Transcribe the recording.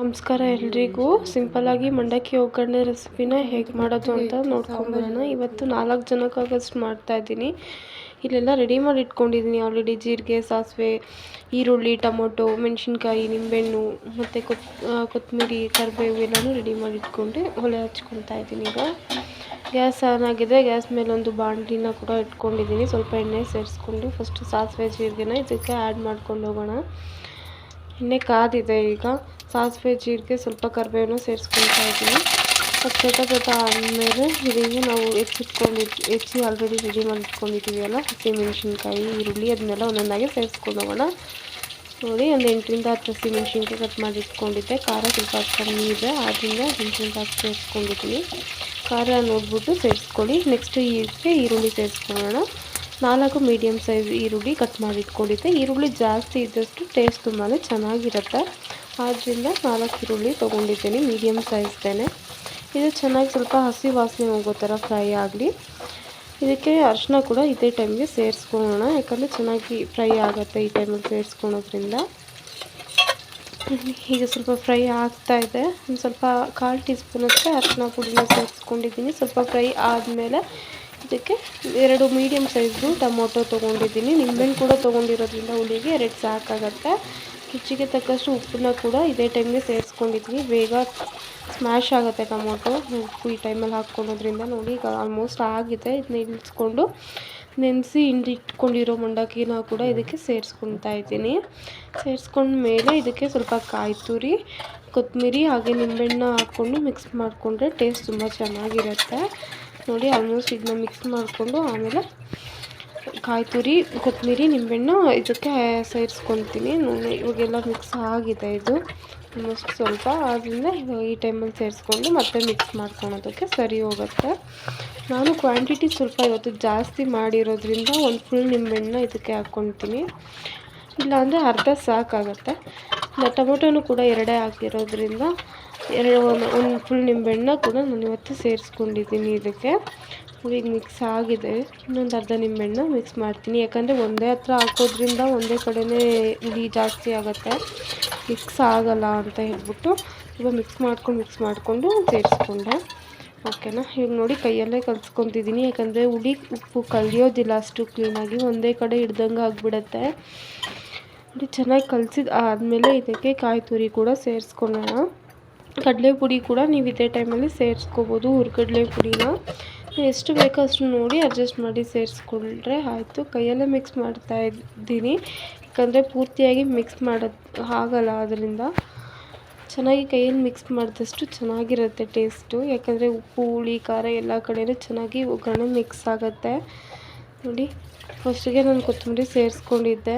ನಮಸ್ಕಾರ ಎಲ್ರಿಗೂ. ಸಿಂಪಲ್ಲಾಗಿ ಮಂಡಕ್ಕಿ ಒಗ್ಗರಣೆ ರೆಸಿಪಿನ ಹೇಗೆ ಮಾಡೋದು ಅಂತ ನೋಡ್ಕೊಂಬರೋಣ. ಇವತ್ತು 4 ಜನಕ್ಕಾಗಷ್ಟು ಮಾಡ್ತಾಯಿದ್ದೀನಿ. ಇಲ್ಲೆಲ್ಲ ರೆಡಿ ಮಾಡಿ ಇಟ್ಕೊಂಡಿದ್ದೀನಿ ಆಲ್ರೆಡಿ. ಜೀರಿಗೆ, ಸಾಸಿವೆ, ಈರುಳ್ಳಿ, ಟೊಮೊಟೊ, ಮೆಣಸಿನ್ಕಾಯಿ, ನಿಂಬೆಹಣ್ಣು ಮತ್ತು ಕೊತ್ತಂಬರಿ, ಕರಿಬೇವು ಎಲ್ಲನೂ ರೆಡಿ ಮಾಡಿ ಇಟ್ಕೊಂಡು ಒಲೆ ಹಚ್ಕೊತಾ ಇದ್ದೀನಿ. ಈಗ ಗ್ಯಾಸ್ ಆನ್ ಆಗಿದೆ. ಗ್ಯಾಸ್ ಮೇಲೆ ಒಂದು ಬಾಣಲಿನ ಕೂಡ ಇಟ್ಕೊಂಡಿದ್ದೀನಿ. ಸ್ವಲ್ಪ ಎಣ್ಣೆ ಸೇರಿಸ್ಕೊಂಡು ಫಸ್ಟು ಸಾಸಿವೆ ಜೀರಿಗೆನ ಇದಕ್ಕೆ ಆ್ಯಡ್ ಮಾಡ್ಕೊಂಡು ಹೋಗೋಣ. ಎಣ್ಣೆ ಕಾದಿದೆ. ಈಗ ಸಾಸಿವೆ ಜೀರಿಗೆ ಸ್ವಲ್ಪ ಕರಿಬೇವನ್ನ ಸೇರಿಸ್ಕೊಳ್ತಾ ಇದ್ದೀನಿ. ಅದು ಚಟ ಆದಮೇಲೆ ಇದೀಗ ನಾವು ಹೆಚ್ಚಿ ಆಲ್ರೆಡಿ ರೆಡಿ ಮಾಡಿ ಇಟ್ಕೊಂಡಿದ್ದೀವಲ್ಲ, ಹಸಿಮೆಣ್ಸಿನ್ಕಾಯಿ, ಈರುಳ್ಳಿ ಅದನ್ನೆಲ್ಲ ಒಂದೊಂದಾಗಿ ಸೇರಿಸ್ಕೊಂಡು ಹೋಗೋಣ. ನೋಡಿ, ಒಂದು 8ರಿಂದ 10 ಹಸಿಮೆಣ್ಸಿನ್ಕಾಯಿ ಕಟ್ ಮಾಡಿ ಇಟ್ಕೊಂಡಿದ್ದೆ. ಖಾರ ಸ್ವಲ್ಪ ಕಮ್ಮಿ ಇದೆ, ಆದ್ದರಿಂದ 8ರಿಂದ 10 ಸೇರಿಸ್ಕೊಂಡಿದ್ದೀನಿ. ಖಾರ ನೋಡ್ಬಿಟ್ಟು ಸೇರಿಸ್ಕೊಳ್ಳಿ. ನೆಕ್ಸ್ಟ್ ಇದಕ್ಕೆ ಈರುಳ್ಳಿ ಸೇರಿಸ್ಕೊಳ್ಳೋಣ. 4 ಮೀಡಿಯಮ್ ಸೈಜ್ ಈರುಳ್ಳಿ ಕಟ್ ಮಾಡಿ ಇಟ್ಕೊಂಡಿದ್ದೆ. ಈರುಳ್ಳಿ ಜಾಸ್ತಿ ಇದ್ದಷ್ಟು ಟೇಸ್ಟ್ ತುಂಬಾ ಚೆನ್ನಾಗಿರುತ್ತೆ, ಆದ್ದರಿಂದ 4 ಈರುಳ್ಳಿ ತೊಗೊಂಡಿದ್ದೀನಿ, ಮೀಡಿಯಮ್ ಸೈಜ್ದೇ. ಇದು ಚೆನ್ನಾಗಿ ಸ್ವಲ್ಪ ಹಸಿ ವಾಸನೆ ಹೋಗೋ ಥರ ಫ್ರೈ ಆಗಲಿ. ಇದಕ್ಕೆ ಅರಿಶಿನ ಕೂಡ ಇದೇ ಟೈಮ್ಗೆ ಸೇರಿಸ್ಕೊಳ್ಳೋಣ, ಯಾಕಂದರೆ ಚೆನ್ನಾಗಿ ಫ್ರೈ ಆಗುತ್ತೆ ಈ ಟೈಮಲ್ಲಿ ಸೇರಿಸ್ಕೊಳೋದ್ರಿಂದ. ಈಗ ಸ್ವಲ್ಪ ಫ್ರೈ ಆಗ್ತಾಯಿದೆ. ಒಂದು ಸ್ವಲ್ಪ 1/4 ಟೀ ಸ್ಪೂನಷ್ಟು ಅರಿಶಿನ ಪುಡಿನ ಸೇರಿಸ್ಕೊಂಡಿದ್ದೀನಿ. ಸ್ವಲ್ಪ ಫ್ರೈ ಆದಮೇಲೆ ಇದಕ್ಕೆ 2 ಮೀಡಿಯಮ್ ಸೈಜ್ದು ಟೊಮೊಟೊ ತೊಗೊಂಡಿದ್ದೀನಿ. ನಿಂಬೆಹಣ್ಣು ಕೂಡ ತೊಗೊಂಡಿರೋದ್ರಿಂದ ಹುಳಿಗೆ 2 ಸಾಕಾಗತ್ತೆ. ರುಚಿಗೆ ತಕ್ಕಷ್ಟು ಉಪ್ಪನ್ನ ಕೂಡ ಇದೇ ಟೈಮ್ಗೆ ಸೇರಿಸ್ಕೊಂಡಿದ್ದೀನಿ. ಬೇಗ ಸ್ಮ್ಯಾಶ್ ಆಗುತ್ತೆ ಟೊಮೊಟೊ ಉಪ್ಪು ಈ ಟೈಮಲ್ಲಿ ಹಾಕ್ಕೊಳೋದ್ರಿಂದ. ನೋಡಿ, ಈಗ ಆಲ್ಮೋಸ್ಟ್ ಆಗಿದೆ. ಇದನ್ನ ಇಳಿಸ್ಕೊಂಡು ನೆನೆಸಿ ಇಟ್ಕೊಂಡಿರೋ ಮಂಡಕ್ಕಿನ ಕೂಡ ಇದಕ್ಕೆ ಸೇರಿಸ್ಕೊಳ್ತಾ ಇದ್ದೀನಿ. ಸೇರಿಸ್ಕೊಂಡ ಮೇಲೆ ಇದಕ್ಕೆ ಸ್ವಲ್ಪ ಕಾಯಿ ತುರಿ, ಕೊತ್ತಂಬರಿ ಹಾಗೆ ನಿಂಬೆಹಣ್ಣು ಹಾಕ್ಕೊಂಡು ಮಿಕ್ಸ್ ಮಾಡಿಕೊಂಡ್ರೆ ಟೇಸ್ಟ್ ತುಂಬ ಚೆನ್ನಾಗಿರುತ್ತೆ. ನೋಡಿ, ಆಲ್ಮೋಸ್ಟ್ ಇದನ್ನ ಮಿಕ್ಸ್ ಮಾಡಿಕೊಂಡು ಆಮೇಲೆ ಕಾಯಿ ತುರಿ, ಕೊತ್ತಂಬರಿ, ನಿಂಬೆಹಣ್ಣು ಇದಕ್ಕೆ ಸೇರಿಸ್ಕೊತೀನಿ. ನೋಡಿ, ಇವಾಗೆಲ್ಲ ಮಿಕ್ಸ್ ಆಗಿದೆ. ಇದು ಆಲ್ಮೋಸ್ಟ್ ಸ್ವಲ್ಪ ಆದ್ದರಿಂದ ಇವಾಗ ಈ ಟೈಮಲ್ಲಿ ಸೇರಿಸ್ಕೊಂಡು ಮತ್ತೆ ಮಿಕ್ಸ್ ಮಾಡ್ಕೊಳೋದಕ್ಕೆ ಸರಿ ಹೋಗುತ್ತೆ. ನಾನು ಕ್ವಾಂಟಿಟಿ ಸ್ವಲ್ಪ ಇವತ್ತು ಜಾಸ್ತಿ ಮಾಡಿರೋದ್ರಿಂದ ಒಂದು ಫುಲ್ ನಿಂಬೆಹಣ್ಣನ್ನ ಇದಕ್ಕೆ ಹಾಕ್ಕೊತೀನಿ. ಇಲ್ಲಾಂದರೆ ಅರ್ಧ ಸಾಕಾಗುತ್ತೆ. ಟೊಮೊಟೊನೂ ಕೂಡ 2 ಹಾಕಿರೋದ್ರಿಂದ ಒಂದು ಫುಲ್ ನಿಂಬೆಹಣ್ಣನ್ನ ಕೂಡ ನಾನು ಇವತ್ತು ಸೇರಿಸ್ಕೊಂಡಿದ್ದೀನಿ ಇದಕ್ಕೆ. ಈಗ ಮಿಕ್ಸ್ ಆಗಿದೆ. ಇನ್ನೊಂದು ಅರ್ಧ ನಿಂಬೆಹಣ್ಣು ಮಿಕ್ಸ್ ಮಾಡ್ತೀನಿ, ಯಾಕಂದರೆ ಒಂದೇ ಹತ್ರ ಹಾಕೋದ್ರಿಂದ ಒಂದೇ ಕಡೆಯೇ ಹುಳಿ ಜಾಸ್ತಿ ಆಗುತ್ತೆ, ಮಿಕ್ಸ್ ಆಗಲ್ಲ ಅಂತ ಹೇಳ್ಬಿಟ್ಟು ಇವಾಗ ಮಿಕ್ಸ್ ಮಾಡಿಕೊಂಡು ಸೇರಿಸ್ಕೊಂಡೆ. ಓಕೆನಾ. ಈಗ ನೋಡಿ, ಕೈಯಲ್ಲೇ ಕಲಿಸ್ಕೊತಿದ್ದೀನಿ, ಯಾಕಂದರೆ ಹುಳಿ ಉಪ್ಪು ಕಲಿಯೋದಿಲ್ಲ ಅಷ್ಟು ಕ್ಲೀನಾಗಿ, ಒಂದೇ ಕಡೆ ಹಿಡ್ದಂಗೆ ಆಗಿಬಿಡತ್ತೆ. ನೋಡಿ, ಚೆನ್ನಾಗಿ ಕಲಸಿದ ಆದಮೇಲೆ ಇದಕ್ಕೆ ಕಾಯಿ ತುರಿ ಕೂಡ ಸೇರಿಸ್ಕೊಳ್ಳೋಣ. ಕಡಲೆ ಪುಡಿ ಕೂಡ ನೀವು ಇದೇ ಟೈಮಲ್ಲಿ ಸೇರಿಸ್ಕೋಬೋದು. ಹುರ್ಗಡ್ಲೆ ಪುಡಿನ ಎಷ್ಟು ಬೇಕೋ ಅಷ್ಟು ನೋಡಿ ಅಡ್ಜಸ್ಟ್ ಮಾಡಿ ಸೇರಿಸ್ಕೊಂಡ್ರೆ ಆಯಿತು. ಕೈಯಲ್ಲೇ ಮಿಕ್ಸ್ ಮಾಡ್ತಾ ಇದ್ದೀನಿ, ಯಾಕಂದರೆ ಪೂರ್ತಿಯಾಗಿ ಮಿಕ್ಸ್ ಮಾಡೋದು ಆಗಲ್ಲ. ಅದರಿಂದ ಚೆನ್ನಾಗಿ ಕೈಯಲ್ಲಿ ಮಿಕ್ಸ್ ಮಾಡಿದಷ್ಟು ಚೆನ್ನಾಗಿರುತ್ತೆ ಟೇಸ್ಟು, ಯಾಕಂದರೆ ಉಪ್ಪು, ಹುಳಿ, ಖಾರ ಎಲ್ಲ ಕಡೆಯೂ ಚೆನ್ನಾಗಿ ಒಗ್ಗರಣೆ ಮಿಕ್ಸ್ ಆಗುತ್ತೆ. ನೋಡಿ, ಫಸ್ಟಿಗೆ ನಾನು ಕೊತ್ತಂಬರಿ ಸೇರಿಸ್ಕೊಂಡಿದ್ದೆ.